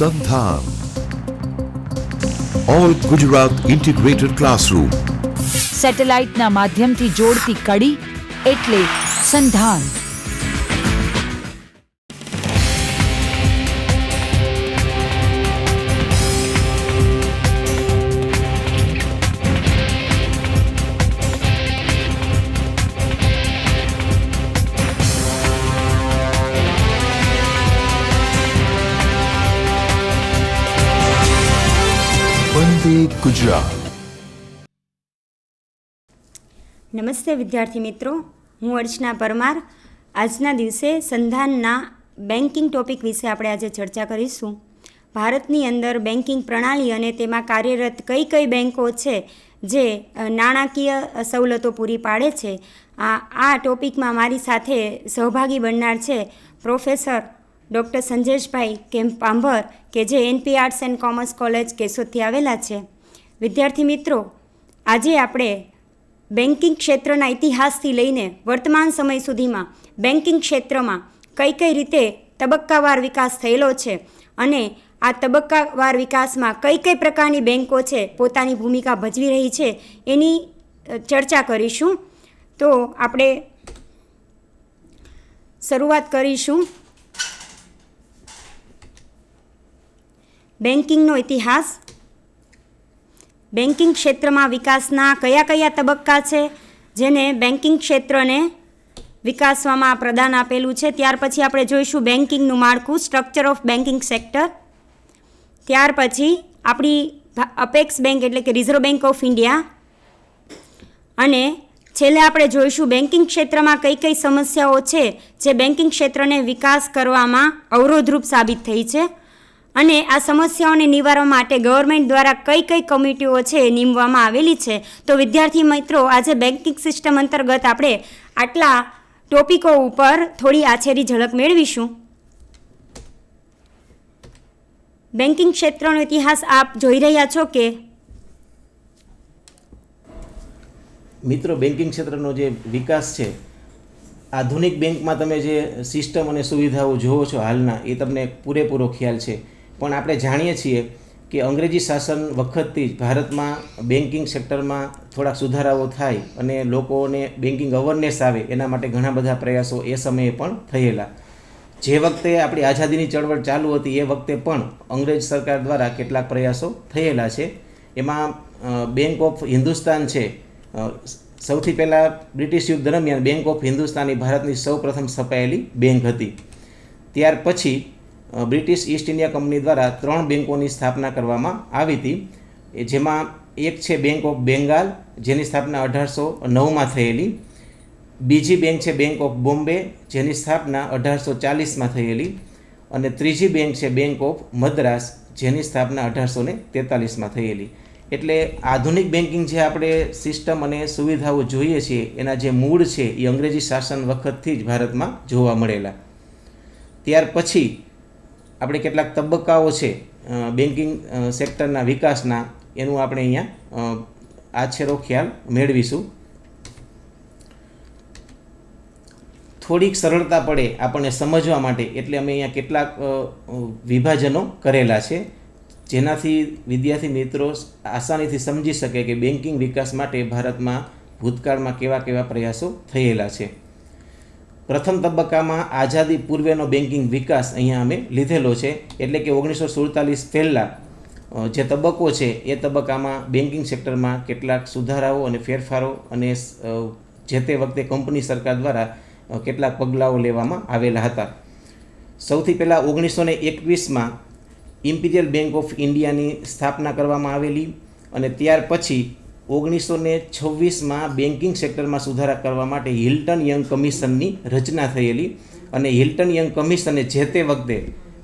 Sandhan. All Gujarat Integrated Classroom. સેટેલાઇટના માધ્યમથી જોડતી કડી એટલે સંધાન. વંદે ગુજરાત. નમસ્તે વિદ્યાર્થી મિત્રો, હું અર્ચના પરમાર. આજના દિવસે સંધાનના બેન્કિંગ ટોપિક વિશે આપણે આજે ચર્ચા કરીશું. ભારતની અંદર બેન્કિંગ પ્રણાલી અને તેમાં કાર્યરત કઈ કઈ બેન્કો છે જે નાણાકીય સવલતો પૂરી પાડે છે, આ ટોપિકમાં મારી સાથે સહભાગી બનનાર છે પ્રોફેસર ડૉક્ટર સંજેશભાઈ પાંભર કે જે NP arts and commerce college કેશોદથી આવેલા છે. વિદ્યાર્થી મિત્રો, આજે આપણે બેન્કિંગ ક્ષેત્રના ઇતિહાસથી લઈને વર્તમાન સમય સુધીમાં બેન્કિંગ ક્ષેત્રમાં કઈ કઈ રીતે તબક્કાવાર વિકાસ થયેલો છે અને આ તબક્કાવાર વિકાસમાં કઈ કઈ પ્રકારની બેન્કો છે પોતાની ભૂમિકા ભજવી રહી છે એની ચર્ચા કરીશું. તો આપણે શરૂઆત કરીશું બેન્કિંગનો ઇતિહાસ. બેન્કિંગ ક્ષેત્રમાં વિકાસના કયા કયા તબક્કા છે જેને બેન્કિંગ ક્ષેત્રને વિકાસવામાં પ્રદાન આપેલું છે. ત્યાર પછી આપણે જોઈશું બેન્કિંગનું માળખું, સ્ટ્રક્ચર ઓફ બેન્કિંગ સેક્ટર. ત્યાર પછી આપણી અપેક્સ બેંક એટલે કે રિઝર્વ બેંક ઓફ ઇન્ડિયા. અને છેલ્લે આપણે જોઈશું બેન્કિંગ ક્ષેત્રમાં કઈ કઈ સમસ્યાઓ છે જે બેન્કિંગ ક્ષેત્રને વિકાસ કરવામાં અવરોધરૂપ સાબિત થઈ છે અને આ સમસ્યાઓને નિવારવા માટે ગવર્મેન્ટ દ્વારા કઈ કઈ કમિટીઓ છે નીમવામાં આવેલી છે. તો વિદ્યાર્થી મિત્રો, આજે બેન્કિંગ સિસ્ટમ અંતર્ગત આપણે આટલા ટોપિકો ઉપર થોડી આછેરી ઝલક મેળવીશું. બેન્કિંગ ક્ષેત્રનો ઇતિહાસ આપ જોઈ રહ્યા છો કે મિત્રો, બેન્કિંગ ક્ષેત્રનો જે વિકાસ છે, આધુનિક બેંકમાં તમે જે સિસ્ટમ અને સુવિધાઓ જોવો છો હાલના, એ તમને પૂરેપૂરો ખ્યાલ છે. પણ આપણે જાણીએ છીએ કે અંગ્રેજી શાસન વખતથી જ ભારતમાં બેન્કિંગ સેક્ટરમાં થોડાક સુધારાઓ થાય અને લોકોને બેન્કિંગ અવેરનેસ આવે એના માટે ઘણા બધા પ્રયાસો એ સમયે પણ થયેલા. જે વખતે આપણી આઝાદીની ચળવળ ચાલુ હતી એ વખતે પણ અંગ્રેજ સરકાર દ્વારા કેટલાક પ્રયાસો થયેલા છે. એમાં બેંક ઓફ હિન્દુસ્તાન છે, સૌથી પહેલાં બ્રિટિશ યુગ દરમિયાન બેંક ઓફ હિન્દુસ્તાન એ ભારતની સૌપ્રથમ સ્થપાયેલી બેંક હતી. ત્યાર પછી બ્રિટિશ ઈસ્ટ ઇન્ડિયા કંપની દ્વારા 3 બેંકોની સ્થાપના કરવામાં આવી હતી. જેમાં એક છે બેંક ઓફ બેંગાલ, જેની સ્થાપના 1809માં થયેલી. બીજી બેંક છે બેંક ઓફ બોમ્બે, જેની સ્થાપના 1840માં થયેલી. અને ત્રીજી બેંક છે બેંક ઓફ મદ્રાસ, જેની સ્થાપના 1843માં થયેલી. એટલે આધુનિક બેન્કિંગ જે આપણે સિસ્ટમ અને સુવિધાઓ જોઈએ છીએ એના જે મૂળ છે એ અંગ્રેજી શાસન વખતથી જ ભારતમાં જોવા મળેલા. ત્યાર પછી આપણે કેટલાક તબક્કાઓ છે બેન્કિંગ સેક્ટરના વિકાસના, એનું આપણે અહીંયા આછેરો ખ્યાલ મેળવીશું. થોડીક સરળતા પડે આપણને સમજવા માટે એટલે અમે અહીંયા કેટલાક વિભાજનો કરેલા છે, જેનાથી વિદ્યાર્થી મિત્રો આસાનીથી સમજી શકે કે બેન્કિંગ વિકાસ માટે ભારતમાં ભૂતકાળમાં કેવા કેવા પ્રયાસો થયેલા છે. પ્રથમ તબક્કામાં આઝાદી પૂર્વેનો બેન્કિંગ વિકાસ અહીંયા અમે લીધેલો છે. એટલે કે 1947 પહેલાં જે તબક્કો છે એ તબક્કામાં બેન્કિંગ સેક્ટરમાં કેટલાક સુધારાઓ અને ફેરફારો અને જે તે વખતે કંપની સરકાર દ્વારા કેટલાક પગલાઓ લેવામાં આવેલા હતા. સૌથી પહેલાં 1921માં ઇમ્પિરિયલ બેંક ઓફ ઇન્ડિયાની સ્થાપના કરવામાં આવેલી અને ત્યાર પછી 1926માં બેન્કિંગ સેક્ટરમાં સુધારા કરવા માટે હિલ્ટન યંગ કમિશનની રચના થયેલી. અને હિલ્ટન યંગ કમિશને જે તે વખતે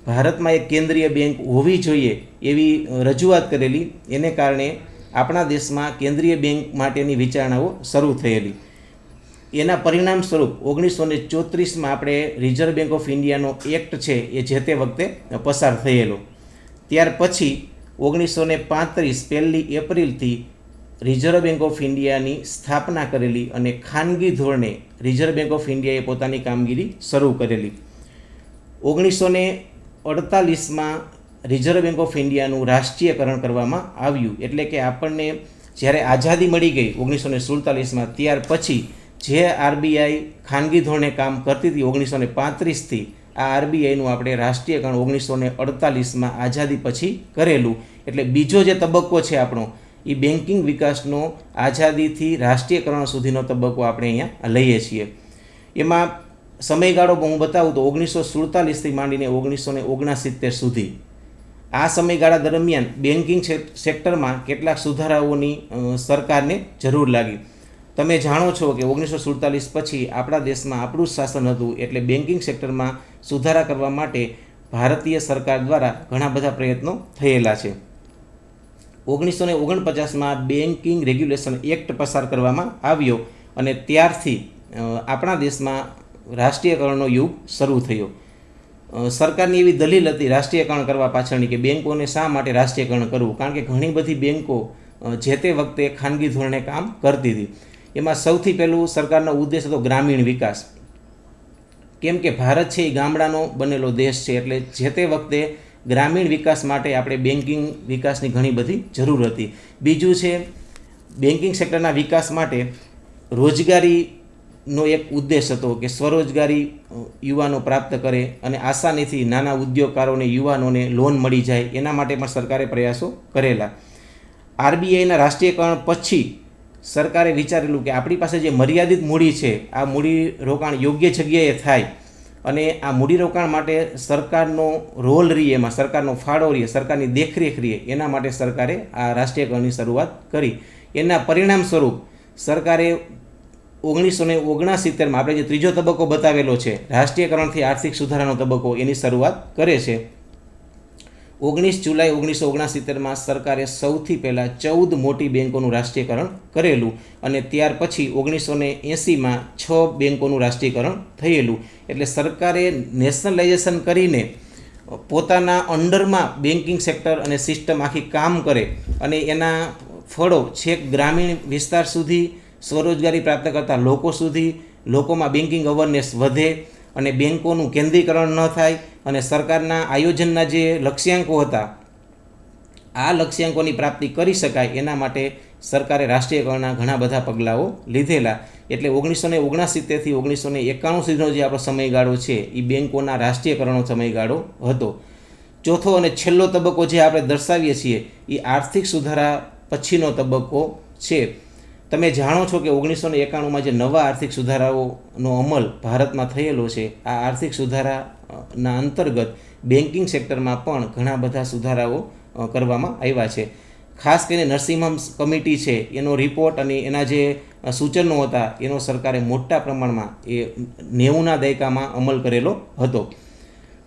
ભારતમાં એક કેન્દ્રીય બેંક હોવી જોઈએ એવી રજૂઆત કરેલી. એને કારણે આપણા દેશમાં કેન્દ્રીય બેંક માટેની વિચારણાઓ શરૂ થયેલી. એના પરિણામ સ્વરૂપ 1934માં આપણે રિઝર્વ બેંક ઓફ ઇન્ડિયાનો એક્ટ છે એ જે તે વખતે પસાર થયેલો. ત્યાર પછી 1935 1 એપ્રિલથી રિઝર્વ બેંક ઓફ ઇન્ડિયાની સ્થાપના કરેલી અને ખાનગી ધોરણે રિઝર્વ બેંક ઓફ ઇન્ડિયાએ પોતાની કામગીરી શરૂ કરેલી. 1948માં રિઝર્વ બેંક ઓફ ઇન્ડિયાનું રાષ્ટ્રીયકરણ કરવામાં આવ્યું. એટલે કે આપણને જ્યારે આઝાદી મળી ગઈ 1947માં, ત્યાર પછી જે આરબીઆઈ ખાનગી ધોરણે કામ કરતી હતી 1935થી, આ આરબીઆઈનું આપણે રાષ્ટ્રીયકરણ 1948માં આઝાદી પછી કરેલું. એટલે બીજો જે તબક્કો છે આપણો, એ બેન્કિંગ વિકાસનો આઝાદીથી રાષ્ટ્રીયકરણ સુધીનો તબક્કો આપણે અહીંયા લઈએ છીએ. એમાં સમયગાળો હું બતાવું તો 1947થી માંડીને 1969 સુધી, આ સમયગાળા દરમિયાન બેન્કિંગ સેક્ટરમાં કેટલાક સુધારાઓની સરકારને જરૂર લાગી. તમે જાણો છો કે 1947 પછી આપણા દેશમાં આપણું જ શાસન હતું, એટલે બેન્કિંગ સેક્ટરમાં સુધારા કરવા માટે ભારતીય સરકાર દ્વારા ઘણા બધા પ્રયત્નો થયેલા છે. 1949માં બેન્કિંગ રેગ્યુલેશન એક્ટ પસાર કરવામાં આવ્યો અને ત્યારથી આપણા દેશમાં રાષ્ટ્રીયકરણનો યુગ શરૂ થયો. સરકારની એવી દલીલ હતી રાષ્ટ્રીયકરણ કરવા પાછળની કે બેન્કોને શા માટે રાષ્ટ્રીયકરણ કરવું, કારણ કે ઘણી બધી બેન્કો જે તે વખતે ખાનગી ધોરણે કામ કરતી હતી. એમાં સૌથી પહેલું સરકારનો ઉદ્દેશ હતો ગ્રામીણ વિકાસ. કેમ કે ભારત છે એ ગામડાનો બનેલો દેશ છે, એટલે જે તે વખતે ગ્રામીણ વિકાસ માટે આપણે બેન્કિંગ વિકાસની ઘણી બધી જરૂર હતી. બીજું છે બેન્કિંગ સેક્ટરના વિકાસ માટે રોજગારીનો એક ઉદ્દેશ હતો કે સ્વરોજગારી યુવાનો પ્રાપ્ત કરે અને આસાનીથી નાના ઉદ્યોગકારોને યુવાનોને લોન મળી જાય, એના માટે પણ સરકારે પ્રયાસો કરેલા. આરબીઆઈના રાષ્ટ્રીયકરણ પછી સરકારે વિચારેલું કે આપણી પાસે જે મર્યાદિત મૂડી છે, આ મૂડી રોકાણ યોગ્ય જગ્યાએ થાય અને આ મૂડીરોકાણ માટે સરકારનો રોલ રહીએ, એમાં સરકારનો ફાળો રહીએ, સરકારની દેખરેખ રહીએ, એના માટે સરકારે આ રાષ્ટ્રીયકરણની શરૂઆત કરી. એના પરિણામ સ્વરૂપ સરકારે 1969માં આપણે જે ત્રીજો તબક્કો બતાવેલો છે, રાષ્ટ્રીયકરણથી આર્થિક સુધારાનો તબક્કો, એની શરૂઆત કરે છે. 19 જુલાઈ 1969માં સરકારે સૌથી પહેલાં 14 મોટી બેન્કોનું રાષ્ટ્રીયકરણ કરેલું અને ત્યાર પછી 1980માં 6 બેન્કોનું રાષ્ટ્રીયકરણ થયેલું. એટલે સરકારે નેશનલાઇઝેશન કરીને પોતાના અંડરમાં બેન્કિંગ સેક્ટર અને સિસ્ટમ આખી કામ કરે અને એના ફળો છેક ગ્રામીણ વિસ્તાર સુધી, સ્વરોજગારી પ્રાપ્ત કરતા લોકો સુધી, લોકોમાં બેન્કિંગ અવેરનેસ વધે અને બેન્કોનું કેન્દ્રીકરણ ન થાય અને સરકારના આયોજનના જે લક્ષ્યાંકો હતા, આ લક્ષ્યાંકોની પ્રાપ્તિ કરી શકાય, એના માટે સરકારે રાષ્ટ્રીયકરણના ઘણા બધા પગલાઓ લીધેલા. એટલે 1969થી 1991 સુધીનો જે આપણો સમયગાળો છે, એ બેન્કોના રાષ્ટ્રીયકરણનો સમયગાળો હતો. ચોથો અને છેલ્લો તબક્કો જે આપણે દર્શાવીએ છીએ, એ આર્થિક સુધારા પછીનો તબક્કો છે. તમે જાણો છો કે 1991માં જે નવા આર્થિક સુધારાઓનો અમલ ભારતમાં થયેલો છે, આ આર્થિક સુધારાના અંતર્ગત બેન્કિંગ સેક્ટરમાં પણ ઘણા બધા સુધારાઓ કરવામાં આવ્યા છે. ખાસ કરીને નરસિંહમ કમિટી છે, એનો રિપોર્ટ અને એના જે સૂચનો હતા, એનો સરકારે મોટા પ્રમાણમાં એ 90ના દાયકામાં અમલ કરેલો હતો.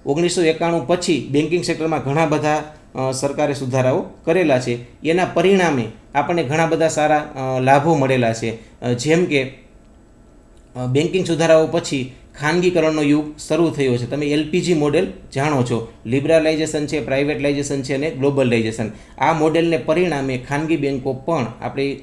1991 પછી બેન્કિંગ સેક્ટરમાં ઘણા બધા સરકારે સુધારાઓ કરેલા છે. એના પરિણામે આપણને ઘણા બધા સારા લાભો મળેલા છે. જેમ કે બેન્કિંગ સુધારાઓ પછી ખાનગીકરણનો યુગ શરૂ થયો છે. તમે એલપીજી મોડેલ જાણો છો, લિબરલાઇઝેશન છે, પ્રાઇવેટલાઇઝેશન છે અને ગ્લોબલાઇઝેશન. આ મોડેલને પરિણામે ખાનગી બેન્કો પણ આપણી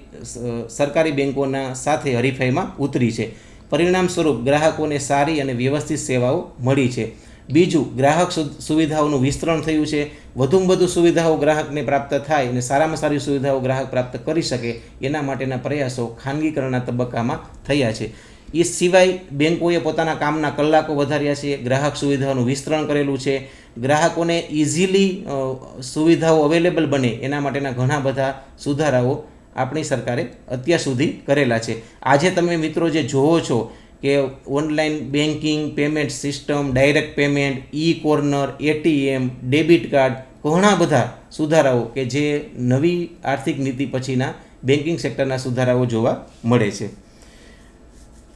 સરકારી બેન્કોના સાથે હરીફાઈમાં ઉતરી છે. પરિણામ સ્વરૂપ ગ્રાહકોને સારી અને વ્યવસ્થિત સેવાઓ મળી છે. બીજું, ગ્રાહક સુવિધાઓનું વિસ્તરણ થયું છે. વધુમાં વધુ સુવિધાઓ ગ્રાહકને પ્રાપ્ત થાય અને સારામાં સારી સુવિધાઓ ગ્રાહક પ્રાપ્ત કરી શકે, એના માટેના પ્રયાસો ખાનગીકરણના તબક્કામાં થયા છે. એ સિવાય બેન્કોએ પોતાના કામના કલાકો વધાર્યા છે, ગ્રાહક સુવિધાઓનું વિસ્તરણ કરેલું છે, ગ્રાહકોને ઇઝીલી સુવિધાઓ અવેલેબલ બને એના માટેના ઘણા બધા સુધારાઓ આપણી સરકારે અત્યાર સુધી કરેલા છે. આજે તમે મિત્રો જે જોવો છો કે online banking, payment system, direct payment, corner, ATM, debit card, ઘણા બધા સુધારાઓ કે જે નવી આર્થિક નીતિ પછીના બેન્કિંગ સેક્ટરના સુધારાઓ જોવા મળે છે.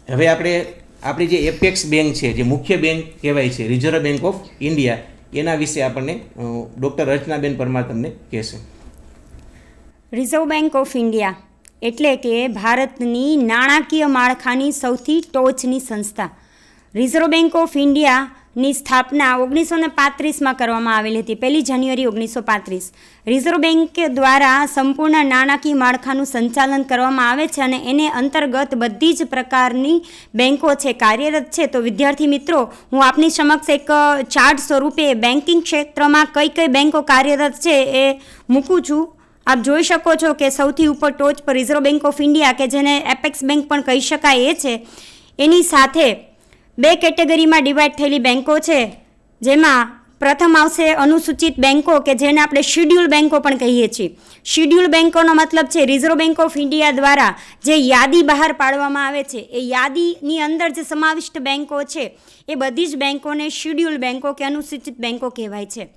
હવે આપણે આપણી જે એપેક્સ બેંક છે, જે મુખ્ય બેંક કહેવાય છે, રિઝર્વ બેંક ઓફ ઇન્ડિયા, એના વિશે આપણને ડૉક્ટર રચનાબેન પરમાર તમને કહેશે. રિઝર્વ બેંક ઓફ ઇન્ડિયા એટલે કે ભારતની નાણાકીય માળખાની સૌથી ટોચની સંસ્થા. રિઝર્વ બેંક ઓફ ઇન્ડિયા ની સ્થાપના 1935માં કરવામાં આવેલી હતી, 1 જાન્યુઆરી 1935. રિઝર્વ બેંક દ્વારા સંપૂર્ણ નાણાકીય માળખાનું સંચાલન કરવામાં આવે છે અને એને અંતર્ગત બધી જ પ્રકારની બેંકો છે કાર્યરત છે. તો વિદ્યાર્થી મિત્રો, હું આપની સમક્ષ એક ચાર્ટ સ્વરૂપે બેન્કિંગ ક્ષેત્રમાં કઈ કઈ બેંકો કાર્યરત છે એ મૂકું છું. આપ જોઈ શકો છો કે સૌથી ઉપર ટોચ પર રિઝર્વ બેંક ઓફ ઇન્ડિયા, કે જેને એપેક્સ બેંક પણ કહી શકાય, એ છે. એની સાથે 2 કેટેગરીમાં ડિવાઈડ થયેલી બેંકો છે, જેમાં પ્રથમ આવશે અનુસૂચિત બેંકો, કે જેને આપણે શિડ્યુલ બેંકો પણ કહીએ છીએ. શિડ્યુલ બેંકોનો મતલબ છે રિઝર્વ બેંક ઓફ ઇન્ડિયા દ્વારા જે યાદી બહાર પાડવામાં આવે છે, એ યાદીની અંદર જે સમાવિષ્ટ બેંકો છે એ બધી જ બેંકોને શિડ્યુલ બેંકો કે અનુસૂચિત બેંકો કહેવાય છે.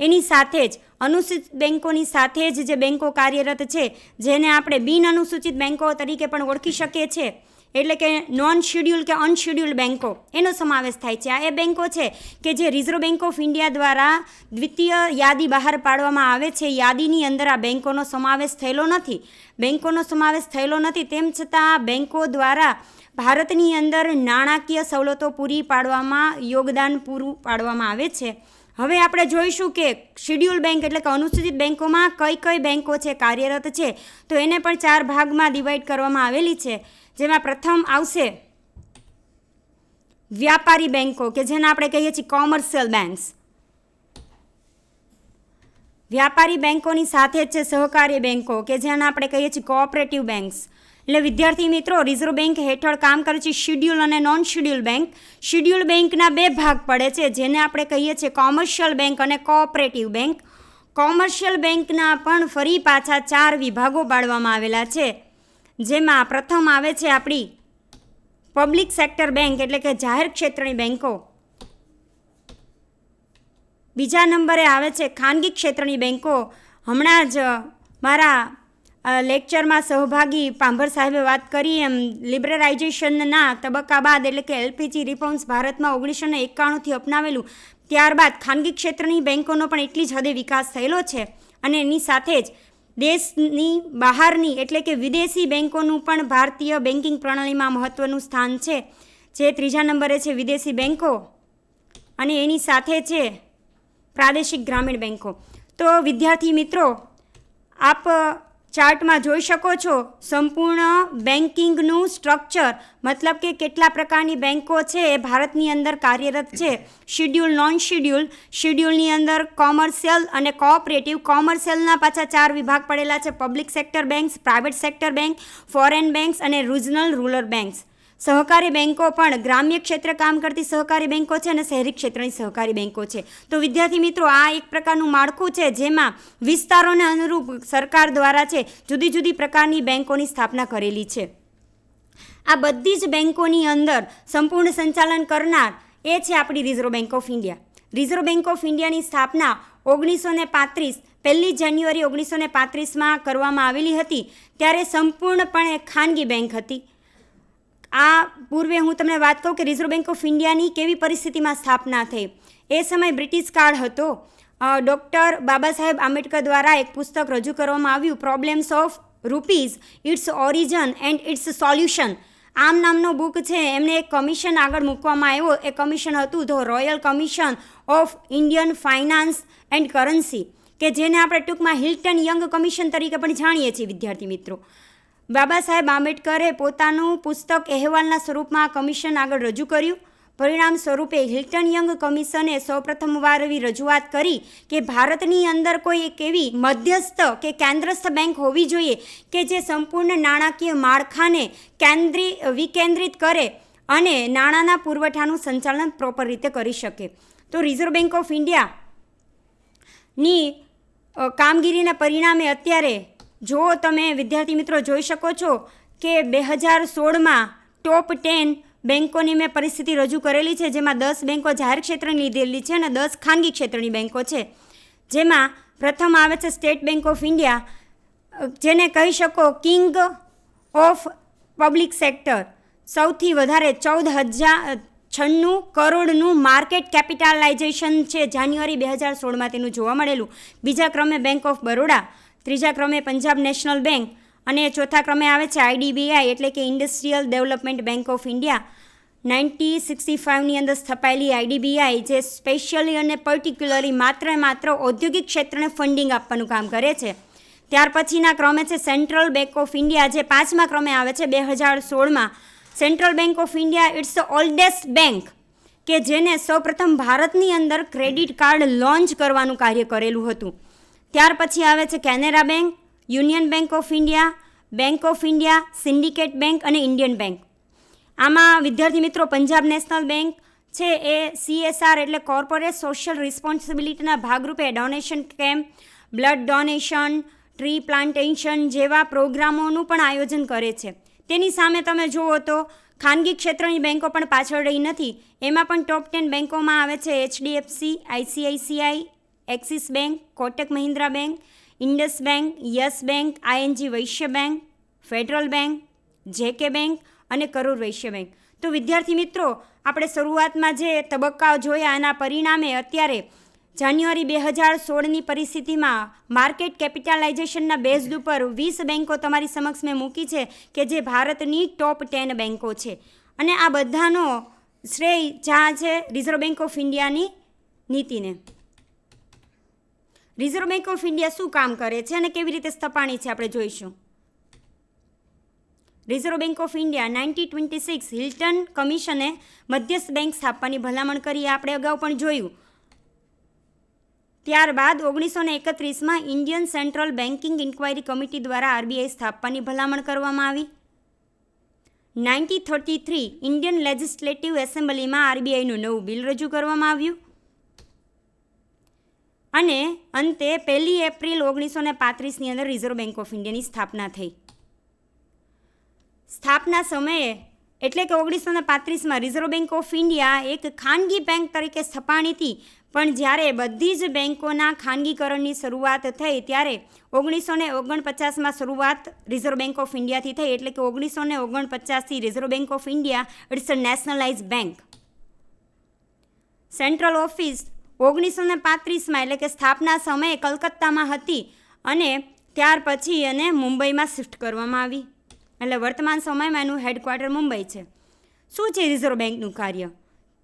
એની સાથે જ અનુસૂચિત બેંકોની સાથે જ જે બેંકો કાર્યરત છે, જેને આપણે બિન અનુસૂચિત બેંકો તરીકે પણ ઓળખી શકીએ છીએ, એટલે કે નોન શિડ્યુલ કે અનશિડ્યુલ બેંકો, એનો સમાવેશ થાય છે. આ એ બેંકો છે કે જે રિઝર્વ બેંક ઓફ ઇન્ડિયા દ્વારા દ્વિતીય યાદી બહાર પાડવામાં આવે છે. યાદીની અંદર આ બેંકોનો સમાવેશ થયેલો નથી. તેમ છતાં બેંકો દ્વારા ભારતની અંદર નાણાકીય સવલતો પૂરી પાડવામાં યોગદાન પૂરું પાડવામાં આવે છે. હવે આપણે જોઈશું કે શિડ્યુલ બેંક એટલે કે અનુસૂચિત બેંકોમાં કઈ કઈ બેંકો છે કાર્યરત છે. તો એને પણ 4 ભાગમાં ડિવાઈડ કરવામાં આવેલી છે, જેમાં પ્રથમ આવશે વ્યાપારી બેંકો, કે જેને આપણે કહીએ છીએ કોમર્શિયલ બેંક્સ. વ્યાપારી બેંકોની સાથે જ છે સહકારી બેંકો, કે જેને આપણે કહીએ છીએ કોઓપરેટિવ બેંક્સ. એટલે વિદ્યાર્થી મિત્રો, રિઝર્વ બેંક હેઠળ કામ કરે છે શિડ્યુલ અને નોન શિડ્યુલ બેંક. શિડ્યુલ બેંકના 2 ભાગ પડે છે, જેને આપણે કહીએ છીએ કોમર્શિયલ બેંક અને કોઓપરેટિવ બેંક. કોમર્શિયલ બેંકના પણ ફરી પાછા 4 વિભાગો પાડવામાં આવેલા છે, જેમાં પ્રથમ આવે છે આપણી પબ્લિક સેક્ટર બેંક, એટલે કે જાહેર ક્ષેત્રની બેંકો. બીજા નંબરે આવે છે ખાનગી ક્ષેત્રની બેંકો. હમણાં જ મારા લેક્ચરમાં સહભાગી પાંભર સાહેબે વાત કરી એમ, લિબરલાઇઝેશનના તબક્કા બાદ, એટલે કે એલપીજી રિફોર્મ્સ ભારતમાં 1991થી અપનાવેલું, ત્યારબાદ ખાનગી ક્ષેત્રની બેંકોનો પણ એટલી જ હદે વિકાસ થયેલો છે. અને એની સાથે જ દેશની બહારની એટલે કે વિદેશી બેંકોનું પણ ભારતીય બેન્કિંગ પ્રણાલીમાં મહત્ત્વનું સ્થાન છે, જે 3જા નંબરે છે વિદેશી બેંકો, અને એની સાથે છે પ્રાદેશિક ગ્રામીણ બેંકો. તો વિદ્યાર્થી મિત્રો, આપ ચાર્ટમાં જોઈ શકો છો સંપૂર્ણ બેન્કિંગનું સ્ટ્રક્ચર, મતલબ કે કેટલા પ્રકારની બેંકો છે એ ભારતની અંદર કાર્યરત છે. શિડ્યુલ, નોન શિડ્યુલ, શિડ્યુલની અંદર કોમર્શિયલ અને કોઓપરેટિવ. કોમર્શિયલના પાછા 4 વિભાગ પડેલા છે: public sector banks, private sector bank, foreign banks અને રિજનલ રૂરલ બેંક્સ. સહકારી બેંકો પણ ગ્રામ્ય ક્ષેત્રે કામ કરતી સહકારી બેંકો છે અને શહેરી ક્ષેત્રની સહકારી બેંકો છે. તો વિદ્યાર્થી મિત્રો, આ એક પ્રકારનું માળખું છે જેમાં વિસ્તારોને અનુરૂપ સરકાર દ્વારા છે જુદી જુદી પ્રકારની બેંકોની સ્થાપના કરેલી છે. આ બધી જ બેંકોની અંદર સંપૂર્ણ સંચાલન કરનાર એ છે આપણી reserve bank of India. Reserve bank of ઇન્ડિયાની સ્થાપના 1935 1 જાન્યુઆરી 1935માં કરવામાં આવેલી હતી. ત્યારે સંપૂર્ણપણે ખાનગી બેંક હતી. આ પૂર્વે હું તમને વાત કહું કે રિઝર્વ બેંક ઓફ ઇન્ડિયાની કેવી પરિસ્થિતિમાં સ્થાપના થઈ. એ સમય બ્રિટિશ કાળ હતો. ડૉક્ટર બાબા સાહેબ આંબેડકર દ્વારા એક પુસ્તક રજૂ કરવામાં આવ્યું, problems of rupees, its origin and its solution. આમ નામનો બુક છે. એમને એક કમિશન આગળ મૂકવામાં આવ્યો. એ કમિશન હતું the royal commission of Indian finance and currency, કે જેને આપણે ટૂંકમાં હિલ્ટન યંગ કમિશન તરીકે પણ જાણીએ છીએ. વિદ્યાર્થી મિત્રો, બાબા સાહેબ આંબેડકરે પોતાનું પુસ્તક અહેવાલના સ્વરૂપમાં કમિશન આગળ રજૂ કર્યું. પરિણામ સ્વરૂપે હિલ્ટન યંગ કમિશને સૌપ્રથમવાર એવી રજૂઆત કરી કે ભારતની અંદર કોઈ એક એવી મધ્યસ્થ કે કેન્દ્રસ્થ બેંક હોવી જોઈએ કે જે સંપૂર્ણ નાણાકીય માળખાને વિકેન્દ્રિત કરે અને નાણાંના પુરવઠાનું સંચાલન પ્રોપર રીતે કરી શકે. તો રિઝર્વ બેંક ઓફ ઇન્ડિયાની કામગીરીના પરિણામે અત્યારે જો તમે વિદ્યાર્થી મિત્રો જોઈ શકો છો કે 2016માં ટોપ 10 બેંકોની મેં પરિસ્થિતિ રજૂ કરેલી છે, જેમાં 10 બેંકો જાહેર ક્ષેત્રની લીધેલી છે અને 10 ખાનગી ક્ષેત્રની બેંકો છે. જેમાં પ્રથમ આવે છે સ્ટેટ બેંક ઓફ ઇન્ડિયા, જેને કહી શકો કિંગ ઓફ પબ્લિક સેક્ટર. સૌથી વધારે 14,096 કરોડનું માર્કેટ કેપિટલાઇઝેશન છે જાન્યુઆરી 2016માં તેનું જોવા મળેલું. બીજા ક્રમે બેંક ઓફ બરોડા, ત્રીજા ક્રમે પંજાબ નેશનલ બેંક અને ચોથા ક્રમે આવે છે IDBI એટલે કે industrial development bank of India. 1965ની અંદર સ્થપાયેલી આઈડીબીઆઈ જે સ્પેશિયલી અને પર્ટિક્યુલરલી માત્ર ઔદ્યોગિક ક્ષેત્રને ફંડિંગ આપવાનું કામ કરે છે. ત્યાર પછીના ક્રમે છે સેન્ટ્રલ બેંક ઓફ ઇન્ડિયા, જે 5મા ક્રમે આવે છે 2016માં. Central bank of India it's the oldest bank કે જેને સૌપ્રથમ ભારતની અંદર ક્રેડિટ કાર્ડ લોન્ચ કરવાનું કાર્ય કરેલું હતું. ત્યાર પછી આવે છે Canara bank, union bank of India, bank of India, syndicate bank અને ઇન્ડિયન બેંક. આમાં વિદ્યાર્થી મિત્રો પંજાબ નેશનલ બેંક છે એ CSR એટલે કોર્પોરેટ સોશિયલ રિસ્પોન્સિબિલિટીના ભાગરૂપે donation camp, blood donation, tree plantation જેવા પ્રોગ્રામોનું પણ આયોજન કરે છે. તેની સામે તમે જુઓ તો ખાનગી ક્ષેત્રની બેંકો પણ પાછળ રહી નથી. એમાં પણ ટોપ 10 બેંકોમાં આવે છે HDFC, ICICI, axis bank, Kotak Mahindra bank, Indus bank, yes bank, ING Vysya bank, federal bank, JK bank અને કરોડ વૈશ્ય બેંક. તો વિદ્યાર્થી મિત્રો, આપણે શરૂઆતમાં જે તબક્કાઓ જોયા એના પરિણામે અત્યારે જાન્યુઆરી 2016ની પરિસ્થિતિમાં માર્કેટ કેપિટલાઇઝેશનના બેઝ ઉપર 20 બેંકો તમારી સમક્ષ મેં મૂકી છે કે જે ભારતની ટોપ 10 બેંકો છે. અને આ બધાનો શ્રેય જ્યાં છે રિઝર્વ બેંક ઓફ ઇન્ડિયાની નીતિને. રિઝર્વ બેંક ઓફ ઇન્ડિયા શું કામ કરે છે અને કેવી રીતે સ્થપાણી છે આપણે જોઈશું. Reserve bank of India 1926 Hilton કમિશને મધ્યસ્થ બેંક સ્થાપવાની ભલામણ કરી, આપણે અગાઉ પણ જોયું. ત્યારબાદ 1931માં Indian central banking inquiry committee દ્વારા RBI સ્થાપવાની ભલામણ કરવામાં આવી. 1933 ઇન્ડિયન લેજિસ્લેટિવ એસેમ્બલીમાં RBIનું નવું બિલ રજૂ કરવામાં આવ્યું અને અંતે 1 એપ્રિલ 1935ની અંદર રિઝર્વ બેંક ઓફ ઇન્ડિયાની સ્થાપના થઈ. સ્થાપના સમયે એટલે કે 1935માં રિઝર્વ બેંક ઓફ ઇન્ડિયા એક ખાનગી બેંક તરીકે સ્થપાણી હતી. પણ જ્યારે બધી જ બેંકોના ખાનગીકરણની શરૂઆત થઈ ત્યારે 1949માં શરૂઆત રિઝર્વ બેંક ઓફ ઇન્ડિયાથી થઈ. એટલે કે 1949થી reserve bank of India it's a nationalise bank. Central office 1935માં એટલે કે સ્થાપના સમયે કલકત્તામાં હતી અને ત્યાર પછી એને મુંબઈમાં શિફ્ટ કરવામાં આવી. એટલે વર્તમાન સમયમાં એનું હેડક્વાર્ટર મુંબઈ છે. શું છે રિઝર્વ બેંકનું કાર્ય?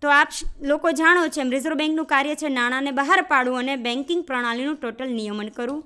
તો આપ લોકો જાણો છો એમ રિઝર્વ બેંકનું કાર્ય છે નાણાંને બહાર પાડવું અને બેન્કિંગ પ્રણાલીનું ટોટલ નિયમન કરવું.